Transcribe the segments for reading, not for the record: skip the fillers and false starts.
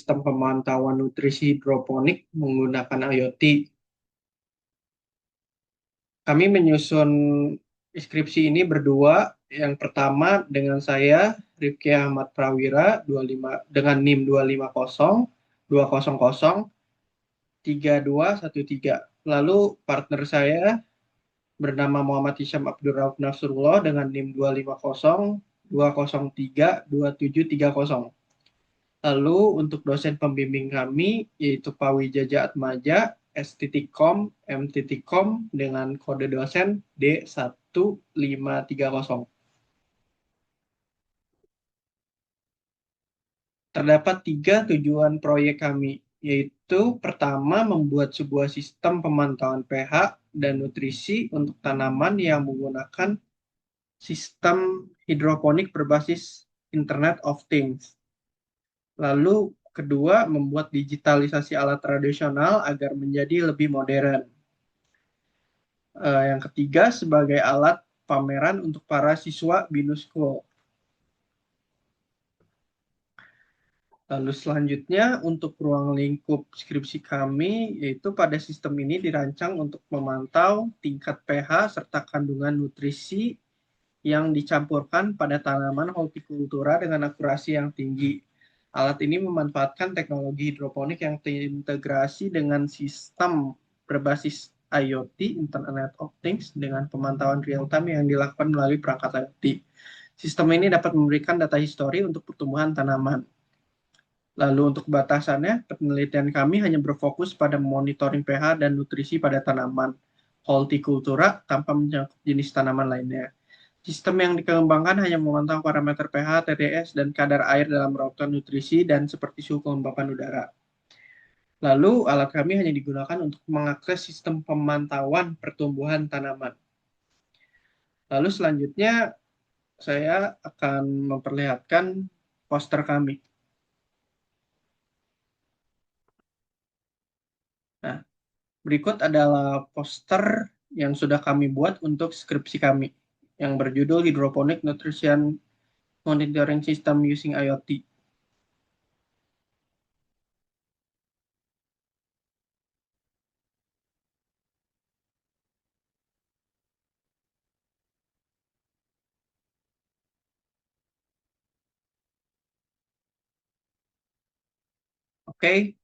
sistem pemantauan nutrisi hidroponik menggunakan IoT. Kami menyusun skripsi ini berdua. Yang pertama dengan saya, Rifki Ahmad Prawira, 25, dengan NIM 250 200 3213. Lalu partner saya bernama Muhammad Hisham Abdul Rauf Nasrullah dengan NIM 250 203 2730. Lalu untuk dosen pembimbing kami yaitu Pak Wijaja Atmaja, S.com, M.com dengan kode dosen D1530. Terdapat 3 tujuan proyek kami, yaitu pertama membuat sebuah sistem pemantauan pH dan nutrisi untuk tanaman yang menggunakan sistem hidroponik berbasis Internet of Things. Lalu kedua, membuat digitalisasi alat tradisional agar menjadi lebih modern. Yang ketiga, sebagai alat pameran untuk para siswa BINUS School. Lalu selanjutnya untuk ruang lingkup skripsi kami, yaitu pada sistem ini dirancang untuk memantau tingkat pH serta kandungan nutrisi yang dicampurkan pada tanaman hortikultura dengan akurasi yang tinggi. Alat ini memanfaatkan teknologi hidroponik yang terintegrasi dengan sistem berbasis IoT, Internet of Things, dengan pemantauan real-time yang dilakukan melalui perangkat IoT. Sistem ini dapat memberikan data histori untuk pertumbuhan tanaman. Lalu untuk batasannya, penelitian kami hanya berfokus pada monitoring pH dan nutrisi pada tanaman hortikultura tanpa mencakup jenis tanaman lainnya. Sistem yang dikembangkan hanya memantau parameter pH, TDS, dan kadar air dalam rautan nutrisi dan seperti suhu kelembapan udara. Lalu alat kami hanya digunakan untuk mengakses sistem pemantauan pertumbuhan tanaman. Lalu selanjutnya saya akan memperlihatkan poster kami. Nah, berikut adalah poster yang sudah kami buat untuk skripsi kami yang berjudul Hydroponic Nutrition Monitoring System Using IoT. Oke,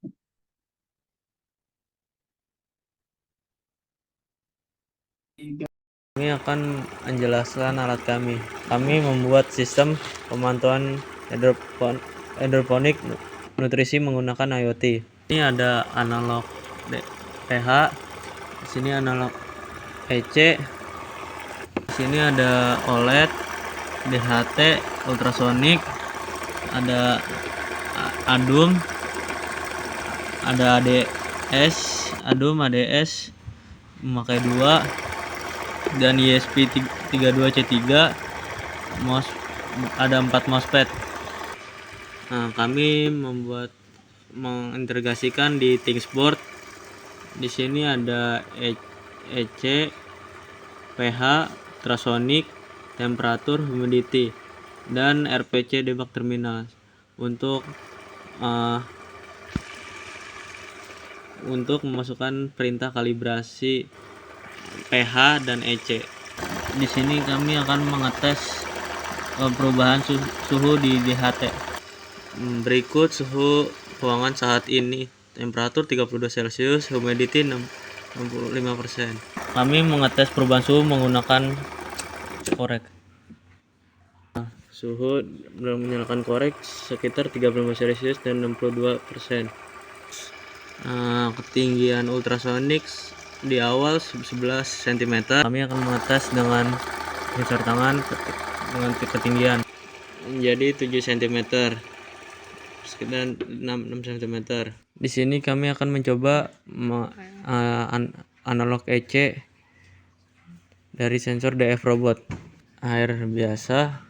Kami akan menjelaskan alat kami. Kami membuat sistem pemantauan hidroponik nutrisi menggunakan IoT. Ini ada analog pH, di sini analog EC, di sini ada OLED, DHT, ultrasonic, ada ADUM, ada ADS, memakai 2, dan ESP32C3, ada 4 MOSFET. Nah, kami mengintegrasikan di ThingsBoard. Di sini ada EC, pH, ultrasonic, temperatur, humidity, dan RPC debug terminal untuk memasukkan perintah kalibrasi pH dan EC. Di sini kami akan mengetes perubahan suhu di DHT. Berikut suhu ruangan saat ini. Temperatur 32 Celcius, humidity 65%. Kami mengetes perubahan suhu menggunakan korek. Suhu menyalakan korek sekitar 35 Celcius dan 62%. Ketinggian ultrasonik di awal 11 cm. Kami akan mengetes dengan geser tangan dengan ketinggian menjadi 7 cm, sekitar 6 cm. Di sini kami akan mencoba analog EC dari sensor DF robot. Air biasa.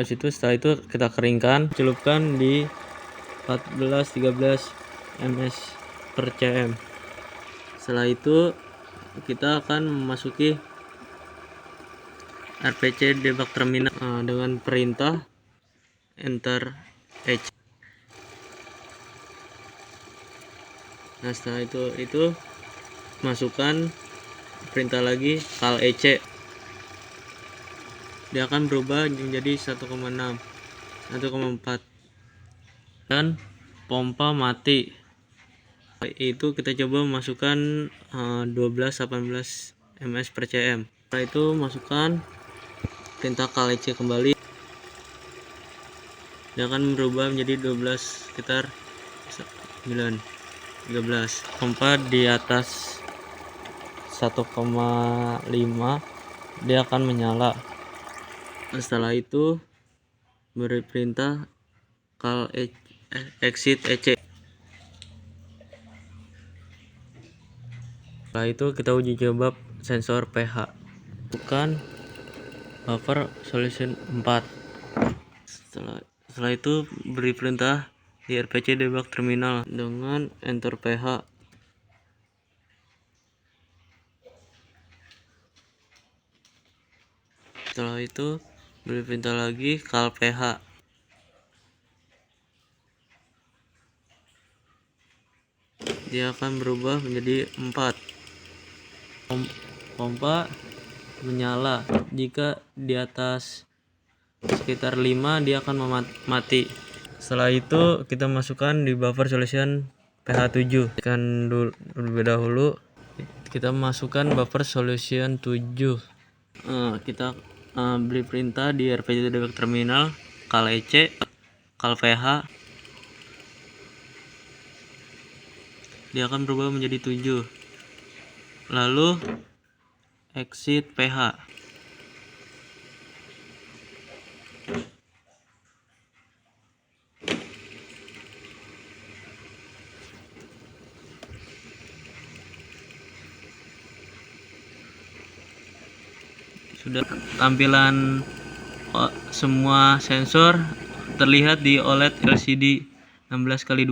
Setelah itu kita keringkan, celupkan di 14-13 ms per cm. Setelah itu kita akan memasuki RPC debug terminal dengan perintah enter H. Nah setelah itu masukkan perintah lagi kal EC, dia akan berubah menjadi 1,6 1,4 dan pompa mati. Itu kita coba masukkan 12-18 ms per cm. Setelah itu masukkan perintah kal EC kembali, dia akan berubah menjadi 12 sekitar 9 13. Pompa di atas 1,5 dia akan menyala. Setelah itu beri perintah kal exit EC. Setelah itu kita uji coba sensor pH, bukan buffer solution 4. Setelah itu beri perintah di RPC debug terminal dengan enter pH. Setelah itu beri perintah lagi kal pH. Dia akan berubah menjadi 4. Pompa menyala. Jika di atas sekitar 5 dia akan mati. Setelah itu kita masukkan di buffer solution pH 7. Kan terlebih dahulu kita masukkan buffer solution 7. Kita beri perintah di RPC debug terminal kal EC, kal pH, dia akan berubah menjadi 7. Lalu exit pH. Sudah tampilan semua sensor terlihat di OLED LCD 16x2.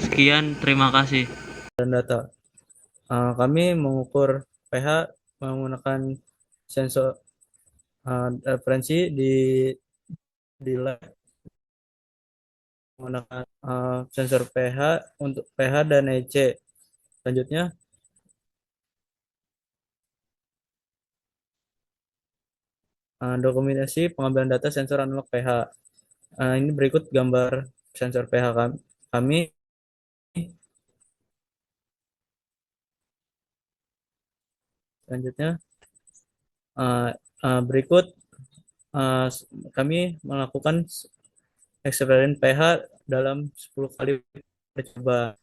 Sekian, terima kasih. Dan data. Kami mengukur pH menggunakan sensor referensi di lab, menggunakan sensor pH untuk pH dan EC. Selanjutnya dokumentasi pengambilan data sensor analog pH. Ini berikut gambar sensor pH kami. Selanjutnya berikut kami melakukan eksperimen pH dalam 10 kali percobaan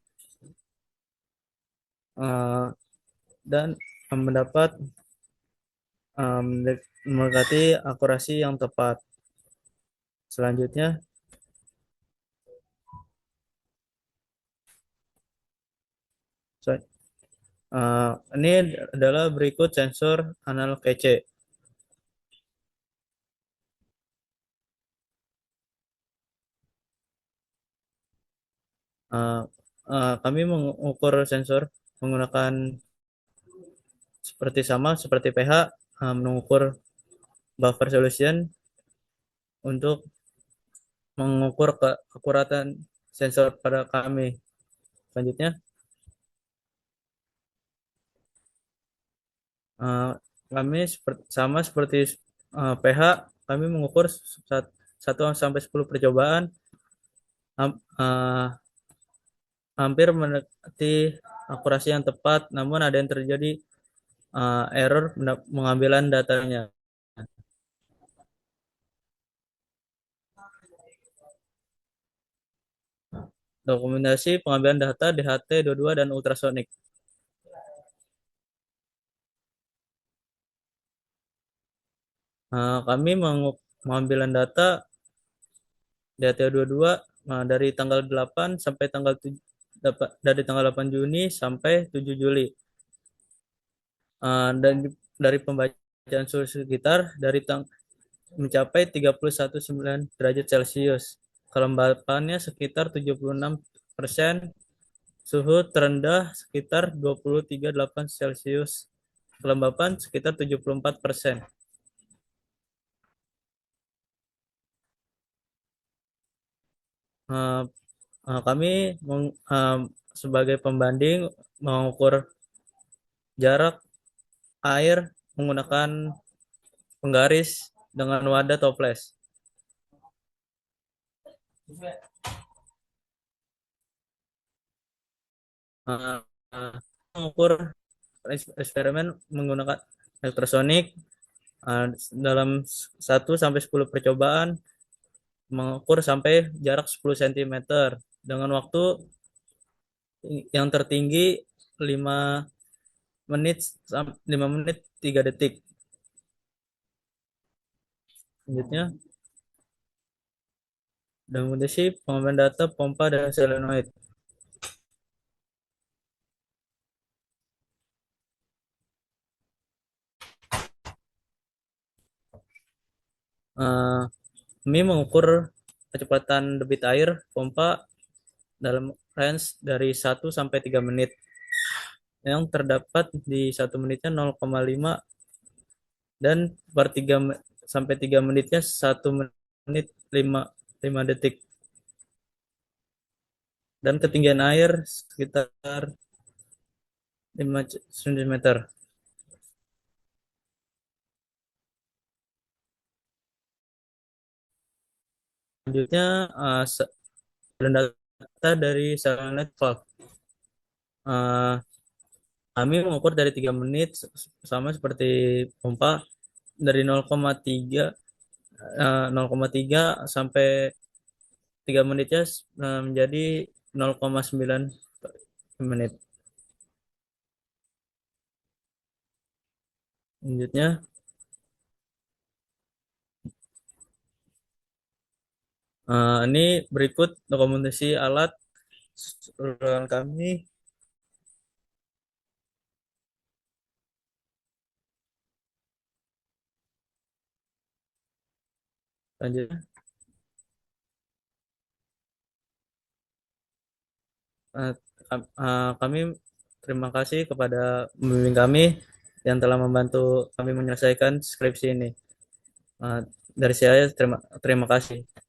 dan mendapat mendekati akurasi yang tepat. Selanjutnya ini adalah berikut sensor analog EC. Kami mengukur sensor menggunakan seperti pH, mengukur buffer solution untuk mengukur keakuratan sensor pada kami. Selanjutnya kami sama seperti pH, kami mengukur 1-10 percobaan, hampir mendekati akurasi yang tepat, namun ada yang terjadi error pengambilan datanya. Dokumentasi pengambilan data DHT22 dan ultrasonik. Kami pengambilan data DHT22 dari tanggal 8 sampai tanggal 7, dari tanggal 8 Juni sampai 7 Juli. Dan dari pembacaan suhu sekitar mencapai 31,9 derajat Celcius. Kelembapannya sekitar 76%, suhu terendah sekitar 23,8 Celcius. Kelembapan sekitar 74%. Kami sebagai pembanding mengukur jarak air menggunakan penggaris dengan wadah toples. Uh, mengukur eksperimen menggunakan elektrosonik dalam 1 sampai 10 percobaan mengukur sampai jarak 10 cm dengan waktu yang tertinggi 5 menit 5 menit 3 detik. Selanjutnya, dokumentasi pengambilan data pompa dan solenoid. Kami mengukur kecepatan debit air pompa dalam range dari 1 sampai 3 menit. Yang terdapat di 1 menitnya 0,5 dan per 3 sampai 3 menitnya 1 menit 5 detik. Dan ketinggian air sekitar 5 cm. Selanjutnya data dari solenoid valve. Kami mengukur dari 3 menit sama seperti pompa dari 0,3 sampai 3 menitnya menjadi 0,9 menit. Selanjutnya ini berikut dokumentasi alat ruangan kami. Selanjutnya kami terima kasih kepada pembimbing kami yang telah membantu kami menyelesaikan skripsi ini. Dari saya terima kasih.